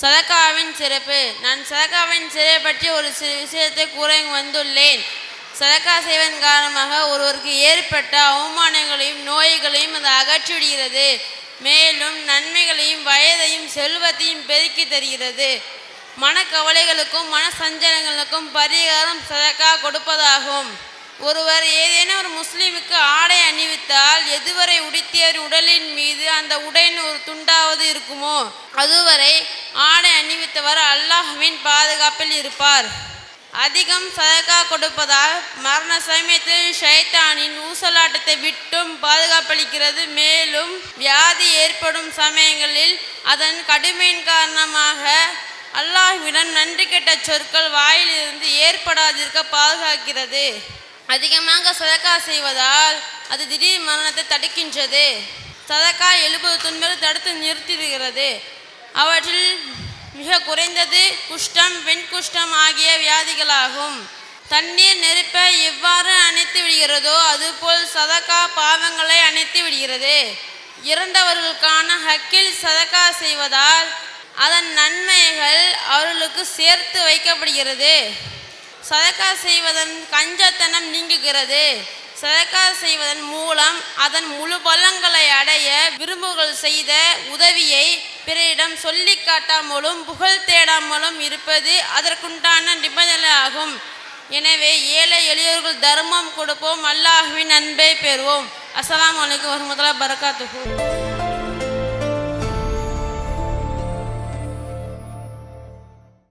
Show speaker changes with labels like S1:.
S1: சதக்காவின் சிறப்பு. நான் சதக்காவின் சிறப்பை பற்றி ஒரு சில விஷயத்தை கூற வந்துள்ளேன். சதக்கா செய்வதன் காரணமாக ஒருவருக்கு ஏற்பட்ட அவமானங்களையும் நோய்களையும் அது அகற்றிவிடுகிறது. மேலும் நன்மைகளையும் வயதையும் செல்வத்தையும் பெருக்கி தருகிறது. மனக்கவலைகளுக்கும் மன சஞ்சலங்களுக்கும் பரிகாரம் சதக்கா கொடுப்பதாகும். ஒருவர் ஏதேனும் ஒரு முஸ்லீமுக்கு ஆடை அணிவித்தால் எதுவரை உடுத்தியவர் உடலின் மீது அந்த உடையின் ஒரு துண்டாவது இருக்குமோ அதுவரை ஆடை அணிவித்தவர் அல்லாஹ்வின் பாதுகாப்பில் இருப்பார். அதிகம் சதக்கா கொடுப்பதால் மரண சமயத்தில் ஷைத்தானின் ஊசலாட்டத்தை விட்டும் பாதுகாப்பளிக்கிறது. மேலும் வியாதி ஏற்படும் சமயங்களில் அதன் கடுமையின் காரணமாக அல்லாஹ்விடம் நன்றி கெட்ட சொற்கள் வாயிலிருந்து ஏற்படாதிருக்க பாதுகாக்கிறது. அதிகமாக சதக்கா செய்வதால் அது திடீர் மரணத்தை தடுக்கின்றது. சதக்கா 70 துன்பங்களை தடுத்து நிறுத்திடுகிறது. அவற்றில் மிக குறைந்தது குஷ்டம், வெண்குஷ்டம் ஆகிய வியாதிகளாகும். தண்ணீர் நெருப்பை எவ்வாறு அணைத்து விடுகிறதோ அதுபோல் சதக்கா பாவங்களை அணைத்து விடுகிறது. இறந்தவர்களுக்கான ஹக்கில் சதக்கா செய்வதால் அதன் நன்மைகள் அவர்களுக்கு சேர்த்து வைக்கப்படுகிறது. சதக்கா செய்வதன் கஞ்சத்தனம் நீங்குகிறது. சதக்கா செய்வதன் மூலம் அதன் முழு பலன்களை அடைய விரும்புகள் செய்த உதவியை பிறரிடம் சொல்லி காட்டாமலும் புகழ் தேடாமலும் இருப்பது அதற்குண்டான நிபந்தனை ஆகும். எனவே ஏழை எளியோர்கள் தர்மம் கொடுப்போம், அல்லாஹ்வின் அன்பை பெறுவோம். அஸ்ஸலாமு அலைக்கும் வரஹ்மத்துல்லாஹி வபரகாத்துஹு.